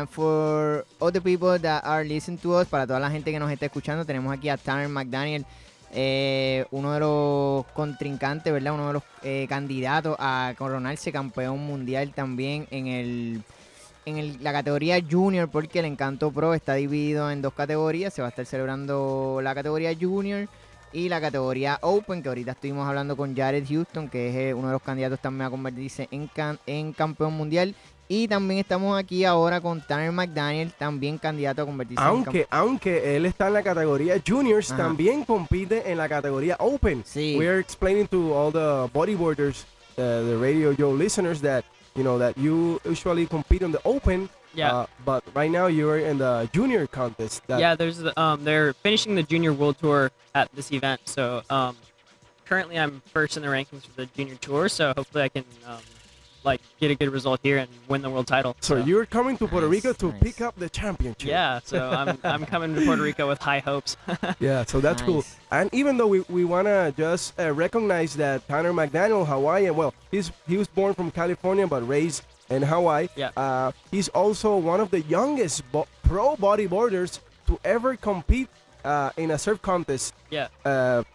And for all the people that are listening to us, para toda la gente que nos está escuchando, tenemos aquí a Tanner McDaniel, uno de los contrincantes, ¿verdad? Uno de los candidatos a coronarse campeón mundial también en la categoría Junior, porque el Encanto Pro está dividido en dos categorías. Se va a estar celebrando la categoría Junior y la categoría Open, que ahorita estuvimos hablando con Jared Houston, que es uno de los candidatos también a convertirse en campeón mundial. Y también estamos aquí ahora con Tanner McDaniel, también candidato a convertirse en campeón. Aunque él está en la categoría Juniors, también compite en la categoría Open. Sí. We are explaining to all the bodyboarders, the Radio Joe listeners, that that you usually compete on the Open. Yeah. But right now you're in the Junior contest. Yeah, there's they're finishing the Junior World Tour at this event. So currently I'm first in the rankings for the Junior Tour. So hopefully I can get a good result here and win the world title. So you're coming to Puerto Rico to pick up the championship. Yeah, so I'm coming to Puerto Rico with high hopes. Yeah, so that's cool. And even though we want to just recognize that Tanner McDaniel, Hawaiian, well, he was born from California but raised in Hawaii. Yeah. He's also one of the youngest pro bodyboarders to ever compete in a surf contest. Yeah.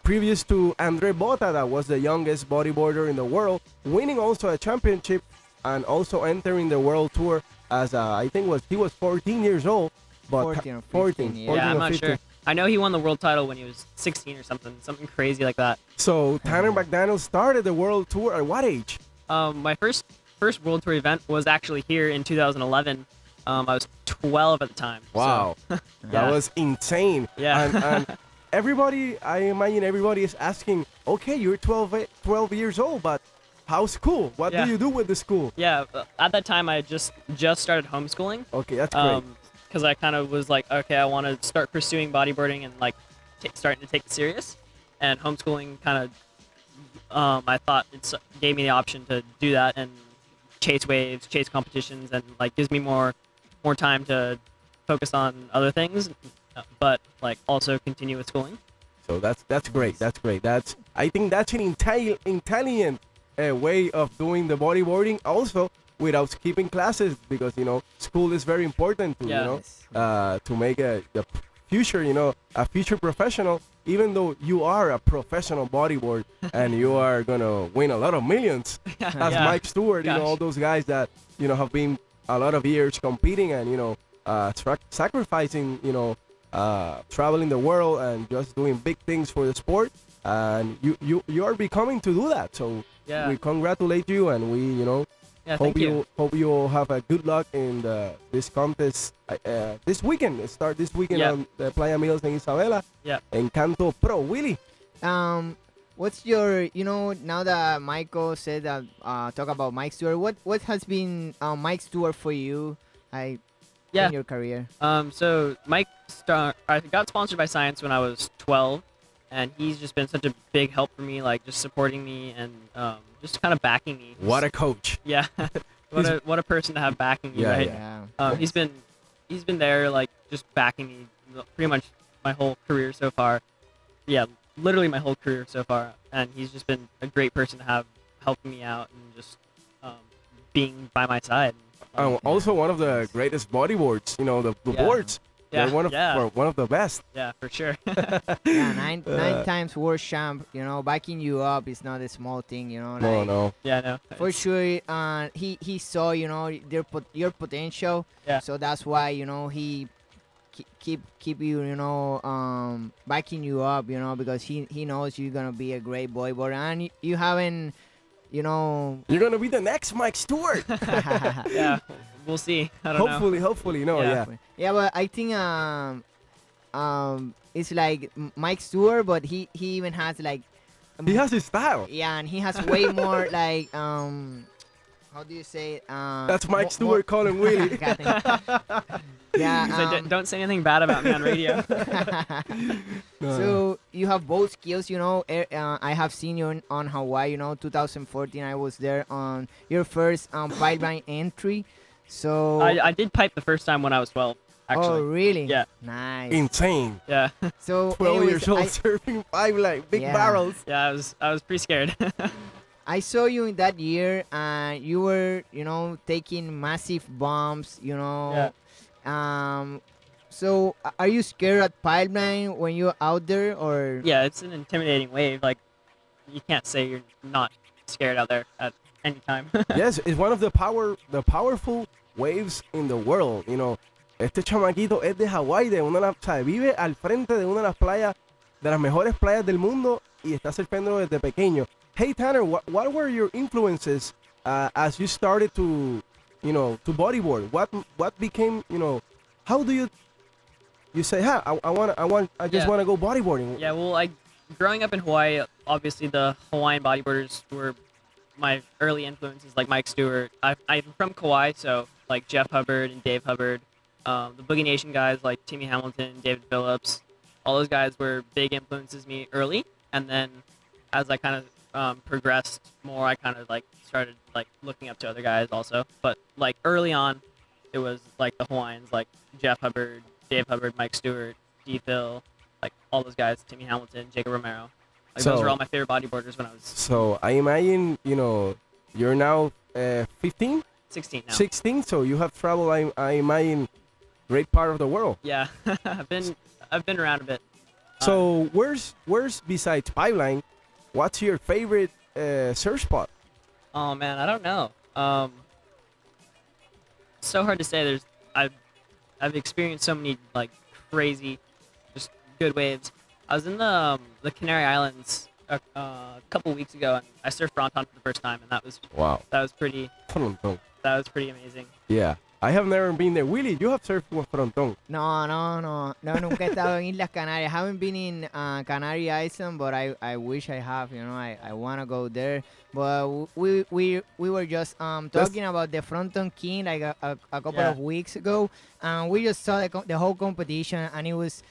Previous to Andre Bota, that was the youngest bodyboarder in the world, winning also a championship and also entering the world tour as I think he was 14 years old. But 14 or 15, yeah, I'm not sure. I know he won the world title when he was 16 or something crazy like that. So Tanner McDaniel started the world tour at what age? My first world tour event was actually here in 2011. I was 12 at the time. Wow. So. That was insane. Yeah. And everybody, I imagine everybody is asking, okay, you're 12 years old, but how's school? What do you do with the school? Yeah, at that time I just started homeschooling. Okay, that's great. Because I kind of was like, okay, I want to start pursuing bodyboarding and starting to take it serious. And homeschooling kind of, I thought it gave me the option to do that and chase waves, chase competitions, and gives me more time to focus on other things, but also continue with schooling. So that's great. That's great. I think that's an intelligent way of doing the bodyboarding, also without skipping classes, because school is very important to to make the future a future professional. Even though you are a professional bodyboard and you are gonna win a lot of millions, as Mike Stewart, all those guys that have been a lot of years competing and sacrificing, traveling the world and just doing big things for the sport, and you are becoming to do that. So we congratulate you, and we hope you have a good luck in this contest this weekend. Start this weekend on the Playa Mills in Isabela. Yeah. Encanto Pro. Willie, what's your, now that Michael said that, talk about Mike Stewart, what has been Mike Stewart for you in your career? So I got sponsored by Science when I was 12, and he's just been such a big help for me, just supporting me and just kind of backing me. What a coach. Yeah. what a person to have backing me, right? Yeah. He's been there, just backing me pretty much my whole career so far. Yeah, literally my whole career so far, and he's just been a great person to have helping me out and just being by my side. Also one of the greatest bodyboards, the boards. They're one of the best. Yeah, for sure. Nine times world champ, backing you up is not a small thing, No. Yeah, no. For sure, he saw, your potential. Yeah. So that's why, he keep you, backing you up, because he knows you're gonna be a great bodyboarder, and you haven't, You're gonna be the next Mike Stewart. Yeah, we'll see. I don't know. Hopefully, Yeah, but I think it's like Mike Stewart, but he even has he has his style. Yeah, and he has way more how do you say it? That's Mike Stewart calling Willie. Yeah. Don't say anything bad about me on radio. So you have both skills, I have seen you on Hawaii, 2014. I was there on your first pipeline entry. So I did pipe the first time when I was 12. Actually. Oh, really? Yeah. Nice. Insane. Yeah. So 12 years old, surfing pipeline, big barrels. Yeah, I was pretty scared. I saw you in that year, and you were, taking massive bumps, Yeah. So are you scared at pipeline when you're out there, or? Yeah, it's an intimidating wave. Like, you can't say you're not scared out there at any time. Yes, it's one of the powerful waves in the world. Este chamaquito es de Hawái, de una de las, o sea, vive al frente de una de las playas, de las mejores playas del mundo, y está surfeando desde pequeño. Hey Tanner, what were your influences as you started to bodyboard? What became, how do you say, I just Yeah. want to go bodyboarding? Yeah, well, growing up in Hawaii, obviously the Hawaiian bodyboarders were my early influences, like Mike Stewart. I'm from Kauai, so like Jeff Hubbard and Dave Hubbard, the Boogie Nation guys like Timmy Hamilton, David Phillips, all those guys were big influences me early. And then as I kind of progressed more, I kind of like started like looking up to other guys also. But like early on, it was like the Hawaiians, like Jeff Hubbard, Dave Hubbard, Mike Stewart, D. Phil, like all those guys, Timmy Hamilton, Jacob Romero. Like those were all my favorite bodyboarders when I was So I imagine, you're now 15? 16 now. 16, so you have traveled, I imagine, great part of the world. Yeah, I've been around a bit. So where's besides Pipeline, what's your favorite surf spot? Oh man, I don't know. So hard to say. I've experienced so many like crazy, just good waves. I was in the Canary Islands a couple weeks ago, and I surfed fronton for the first time, and that was pretty amazing. Yeah, I have never been there. Willie, you have surfed with fronton. No, nunca he estado en Islas Canarias. I haven't been in Canary Island, but I wish I have. I want to go there. But we were just talking about the fronton king like a couple of weeks ago, and we just saw the whole competition, and it was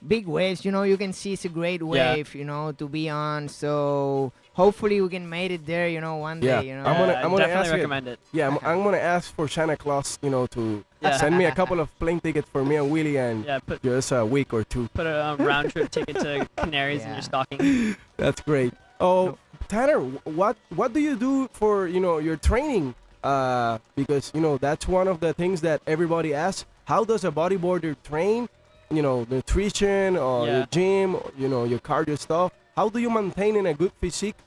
big waves. You can see it's a great wave, to be on. So hopefully we can make it there, one day. I'm gonna definitely ask recommend it. Yeah, I'm gonna ask for Santa Claus, to send me a couple of plane tickets for me and Willie, and just a week or two. Put a round trip ticket to Canaries in your stocking. That's great. Oh, Tanner, what do you do for your training? Because that's one of the things that everybody asks. How does a bodyboarder train? Nutrition or your gym, your cardio stuff. How do you maintain in a good physique,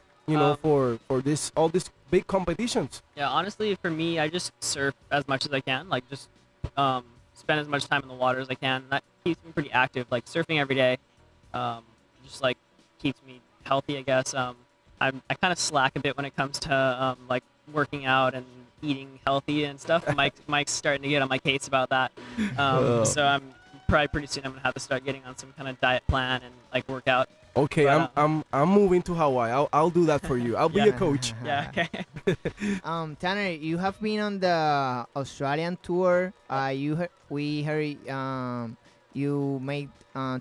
for all these big competitions? Yeah, honestly, for me, I just surf as much as I can. Like, just spend as much time in the water as I can. That keeps me pretty active. Like, surfing every day, just like keeps me healthy, I guess. I kind of slack a bit when it comes to like working out and eating healthy and stuff. Mike's starting to get on my case about that. So I'm probably pretty soon I'm gonna have to start getting on some kind of diet plan and like workout. Okay, but, I'm moving to Hawaii. I'll do that for you. I'll be a coach. Yeah. Okay. Tanner, you have been on the Australian tour. We heard you made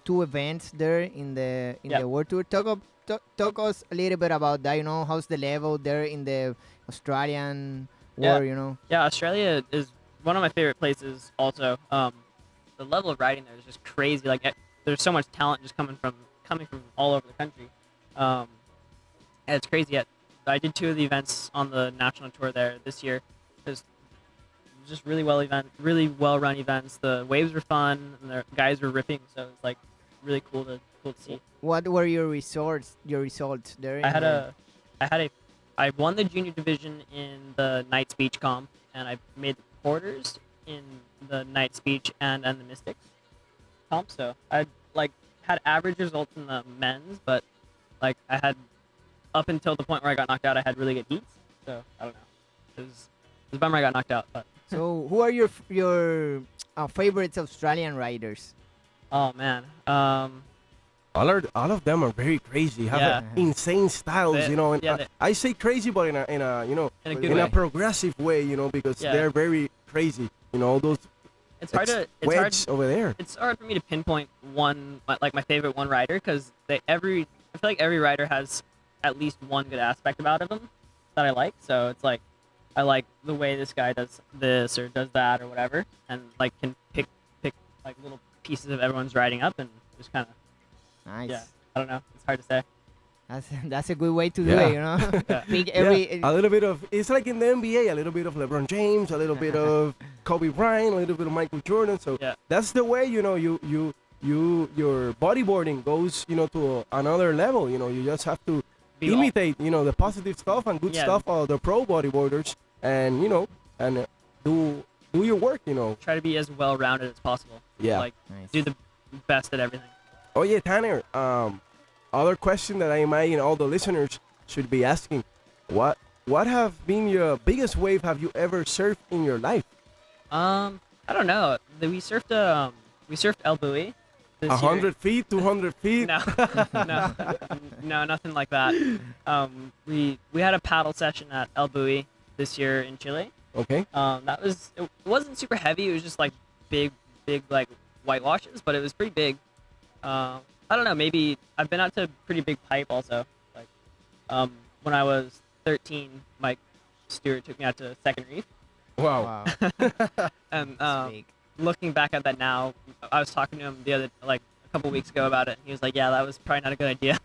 2 events there in the world tour. Talk us a little bit about that. How's the level there in the Australian world? Yeah, Australia is one of my favorite places. Also, the level of riding there is just crazy. Like, there's so much talent just coming from all over the country. And it's crazy. I did 2 of the events on the national tour there this year. It was just really well run events. The waves were fun, and the guys were ripping. So it's like really cool to see. What were your results there? I won the junior division in the Knights Beach comp, and I made the quarters in the Knights Beach and the Mystics comp. So I had average results in the men's, but like I had up until the point where I got knocked out, I had really good heats. So I don't know. It was a bummer I got knocked out. But so who are your favorites Australian riders? Oh man. All of them are very crazy. Have insane styles, I say crazy, but in a progressive way, because they're very crazy. All those. It's hard over there. It's hard for me to pinpoint one, like my favorite one rider, because I feel like every rider has at least one good aspect about them that I like. So it's like I like the way this guy does this or does that or whatever, and like can pick like little pieces of everyone's riding up and just kind of. Nice. Yeah, I don't know. It's hard to say. That's a good way to do Yeah. it, you know. Yeah. Pick Yeah, every. a little bit of, it's like in the NBA, a little bit of LeBron James, a little bit of Kobe Bryant, a little bit of Michael Jordan. So Yeah. that's the way, you know, your bodyboarding goes, you know, to another level. You know, you just have to Be all- imitate, you know, the positive stuff and good Yeah. stuff of the pro bodyboarders, and you know, and do your work, you know. Try to be as well rounded as possible. Yeah. Like Nice. do the best at everything. Oh yeah, Tanner. Other question that I imagine all the listeners should be asking: What have been your biggest wave have you ever surfed in your life? I don't know. We surfed El Buoy. this year. 100 feet, 200 feet. No, no, no, nothing like that. We had a paddle session at El Buoy this year in Chile. Okay. It wasn't super heavy. It was just like big like whitewashes, but it was pretty big. I don't know. Maybe I've been out to pretty big pipe also. Like when I was 13, Mike Stewart took me out to Second Reef, Wow. Wow. and That's big. looking back at that now, I was talking to him a couple weeks ago about it, and he was like, "Yeah, that was probably not a good idea."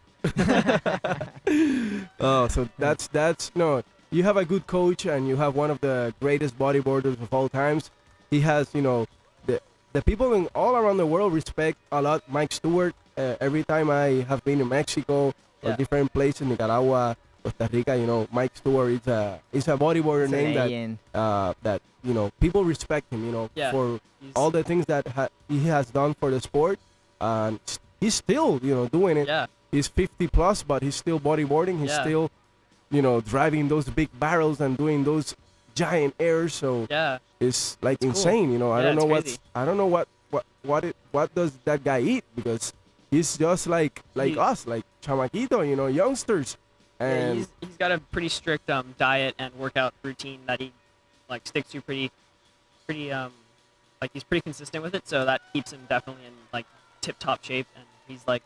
Oh, so that's no. You have a good coach, and you have one of the greatest bodyboarders of all times. He has, you know, the people in all around the world respect a lot Mike Stewart. Every time I have been in Mexico or Yeah. different places, Nicaragua, Costa Rica, you know, Mike Stewart is a bodyboarder It's a name legend. that you know people respect him. You know, Yeah. for He's- all the things that he has done for the sport, and he's still, you know, doing it. Yeah, He's 50 plus, but he's still bodyboarding. He's Yeah. still, you know, driving those big barrels and doing those giant airs. So yeah, it's like It's cool. insane. You know, I Yeah, don't know it's crazy. I don't know what does that guy eat, because he's just like He- us, like chamaquito, you know, youngsters. yeah. And He's got a pretty strict diet and workout routine that he like sticks to pretty like he's pretty consistent with it. So that keeps him definitely in like tip top shape, and he's like,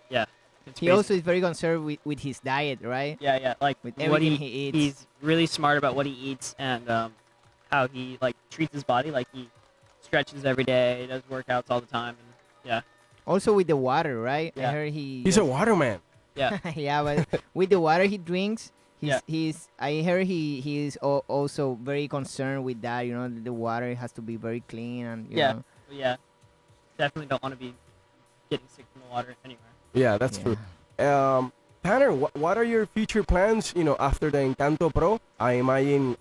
yeah. It's He crazy. also is very concerned with his diet, right? Yeah, like With what everything he eats. He's really smart about what he eats and how he like treats his body. Like he stretches every day, does workouts all the time, and yeah, Also with the water, right? I Yeah. heard he. he's a waterman. yeah, yeah, but with the water he drinks, Yeah. I heard he is also very concerned with that. You know, the water has to be very clean and you Yeah. know. yeah. Definitely don't want to be getting sick from the water anywhere. Yeah, that's Yeah. true. Tanner, what are your future plans? You know, after the Encanto Pro, I imagine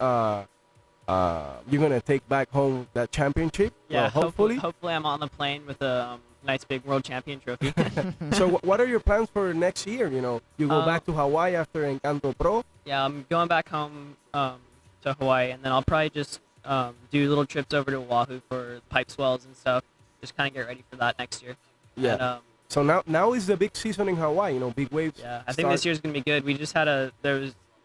you're gonna take back home that championship. Yeah, Well, hopefully. hopefully I'm on the plane with a nice big world champion trophy. So what are your plans for next year? You know, you go back to Hawaii after Encanto Pro. Yeah, I'm going back home to Hawaii, and then I'll probably just do little trips over to Oahu for pipe swells and stuff. Just kind of get ready for that next year. Yeah. And, So now is the big season in Hawaii. You know, big waves. yeah, I think this year's gonna be good. We just had I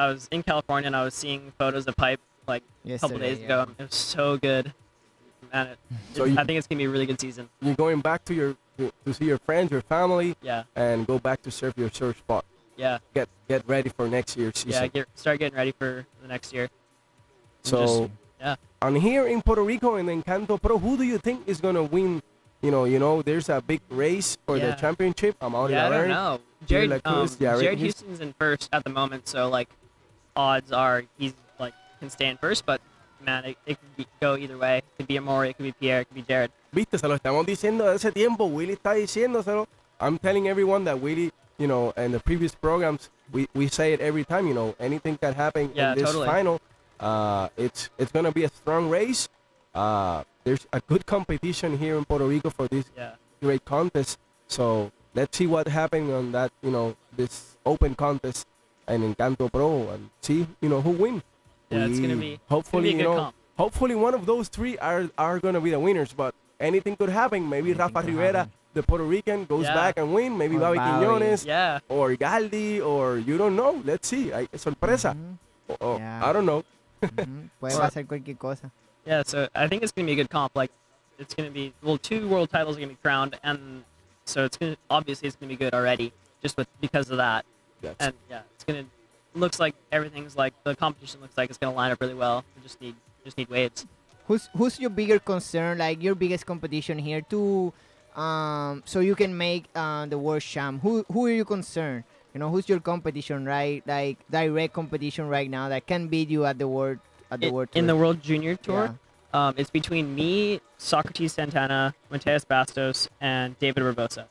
was in California and I was seeing photos of pipe like a couple Yesterday, days ago. yeah. It was so good, and So you- I think it's gonna be a really good season. You're going back to see your friends, your family, Yeah, and go back to surf your surf spot. yeah, Get ready for next year's season. yeah. Start getting ready for the next year. And So, just- yeah. and here in Puerto Rico in the Encanto Pro, who do you think is gonna win? You know, there's a big race for the Yeah. championship. I'm out Yeah, I don't know. Jared, Jared Houston. Houston's in first at the moment, so like odds are he's like can stay in first, but man, it could go either way. It could be Amore, it could be Pierre, it could be Jared. Viste, se lo estamos diciendo desde hace tiempo. Willie está diciéndoselo. I'm telling everyone that Willie, you know, in the previous programs, we say it every time. You know, anything can happen Yeah, in this totally. final. It's gonna be a strong race. There's a good competition here in Puerto Rico for this Yeah, great contest. So let's see what happens on that, you know, this open contest and Encanto Pro, and see, you know, who wins. yeah, it's gonna be Hopefully, a good you know, comp. hopefully one of those three are gonna be the winners. But anything could happen. Maybe Anything Rafa could Rivera, happen. the Puerto Rican, goes Yeah. back and win. Maybe Or Bobby Bobby. Quiñones Yeah, or Galdi, or you don't know. Let's see. Sorpresa. Mhm, Yeah. I don't know. mhm. Puede Or- pasar cualquier cosa. yeah. So I think it's gonna be a good comp. Like it's gonna be 2 world titles are gonna be crowned, and so it's gonna obviously it's gonna be good already just because of that. That's And yeah, it's gonna looks like everything's like the competition looks like it's gonna line up really well. We just need waves. Who's your bigger concern? Like your biggest competition here to, so you can make the world champ. Who are you concerned? you know, who's your competition, right? Like direct competition right now that can beat you at the world tour. In the World Junior Tour. It's between me, Socrates Santana, Mateus Bastos, and David Rabosa.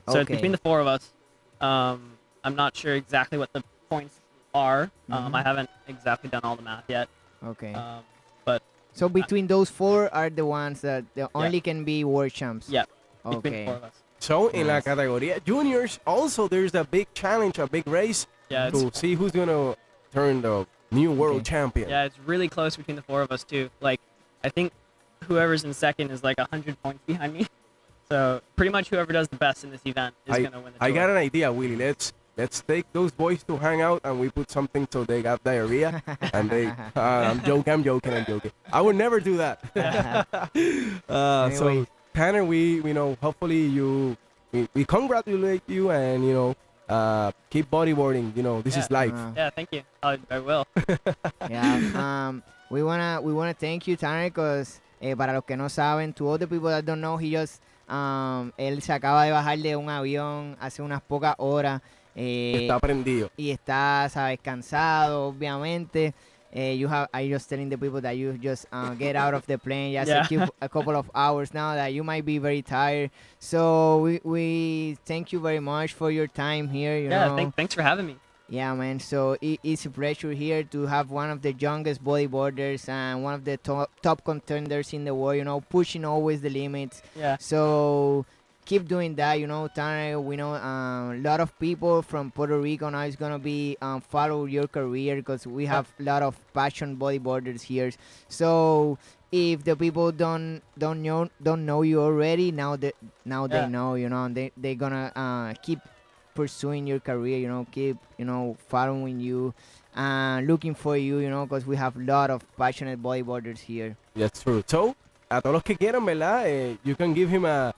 So it's between the four of us. I'm not sure exactly what the points are. I haven't exactly done all the math yet. Okay. But so between those four are the ones that only can be world champs. Yeah. Okay. Between the four of us. So in la categoría juniors, also there's a big challenge, a big race to see who's gonna turn the new world champion. Yeah, it's really close between the four of us too. Like, I think whoever's in second is like 100 points behind me. So pretty much whoever does the best in this event is gonna win the tour. I got an idea, Willie. Let's take those boys to hang out and we put something so they got diarrhea and they. I'm joking. I would never do that. So Tanner, we know hopefully we congratulate you and keep bodyboarding. This is life. Yeah, thank you. I will. Yeah. We wanna thank you, Tanner, because para los que no saben, to all the people that don't know, él se acaba de bajar de un avión hace unas pocas horas. Está prendido. Y está, sabes, cansado, obviamente. I just telling the people that you just get out of the plane just a couple of hours now, that you might be very tired. So we thank you very much for your time here. You know? Thanks for having me. Yeah, man. So it's a pleasure here to have one of the youngest bodyboarders and one of the top contenders in the world, pushing always the limits. Yeah. So keep doing that, Tanner. We know a lot of people from Puerto Rico now is going to be follow your career because we have a lot of passion bodyboarders here. So if the people don't know you already, now they know, and they're going to keep pursuing your career, keep, following you and looking for you, because we have a lot of passionate bodyboarders here. That's true. So, a todos los que quieran, ¿verdad? You can give him a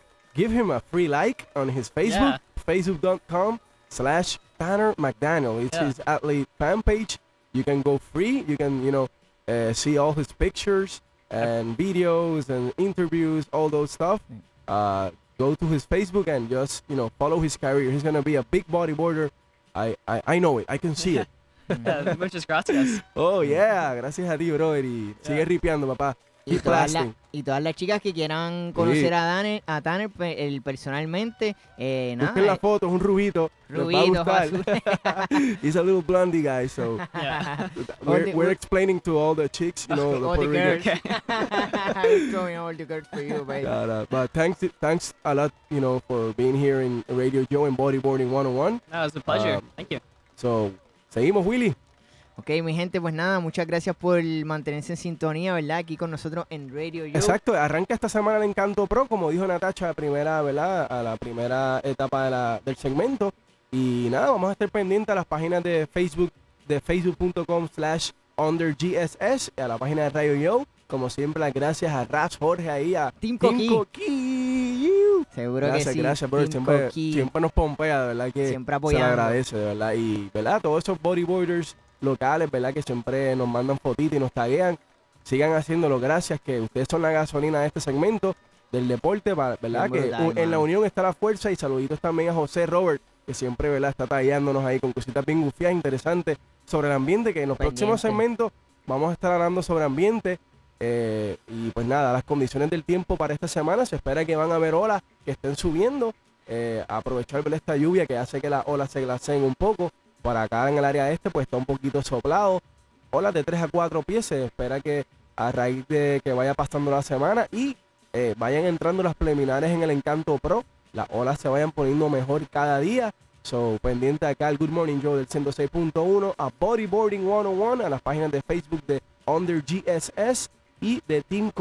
free like on his Facebook, facebook.com/Tanner McDaniel. It's his athlete fan page. You can go free. You can, see all his pictures and videos and interviews, all those stuff. Go to his Facebook and just, follow his career. He's going to be a big bodyboarder. I know it. I can see it. Muchas gracias. Oh, yeah. Gracias a ti, brother. Y sigue ripeando, papá. Y todas las chicas que quieran conocer a Tanner personalmente, nada. Busquen la foto, es un rubito. Rubito, He's a little blondie guy, so we're explaining to all the chicks, all the girls. I'm throwing all the girls for you, baby. But thanks a lot, for being here in Radio Joe and Bodyboarding 101. No, it was a pleasure. Thank you. So, seguimos, Willy. Ok, mi gente, pues nada, muchas gracias por mantenerse en sintonía, ¿verdad? Aquí con nosotros en Radio Joe. Exacto, arranca esta semana el Encanto Pro, como dijo Natacha, ¿verdad? A la primera etapa del segmento. Y nada, vamos a estar pendientes a las páginas de Facebook, de facebook.com/undergss, a la página de Radio Joe. Como siempre, las gracias a Raz Jorge ahí, a Team Coqui. Seguro que sí. Gracias, bro. Siempre nos pompea, de verdad que siempre apoyando. Se le agradece, de verdad. Y, ¿verdad? Todos esos bodyboarders locales, ¿verdad? Que siempre nos mandan fotitos y nos taguean. Sigan haciéndolo, gracias, que ustedes son la gasolina de este segmento del deporte, ¿verdad? Que en la unión está la fuerza. Y saluditos también a José Robert, que siempre, ¿verdad? Está tagueándonos ahí con cositas bien gufiadas, interesantes sobre el ambiente, que en los próximos segmentos vamos a estar hablando sobre ambiente. Y pues nada, las condiciones del tiempo para esta semana, se espera que van a haber olas que estén subiendo. Aprovechar, ¿verdad? Esta lluvia que hace que las olas se glaceen un poco. Para acá en el área este, pues está un poquito soplado. Olas de 3 a 4 pies. Se espera que a raíz de que vaya pasando la semana y vayan entrando las preliminares en el Encanto Pro, las olas se vayan poniendo mejor cada día. So, pendiente acá al Good Morning Joe del 106.1, a Bodyboarding 101, a las páginas de Facebook de Under GSS y de Team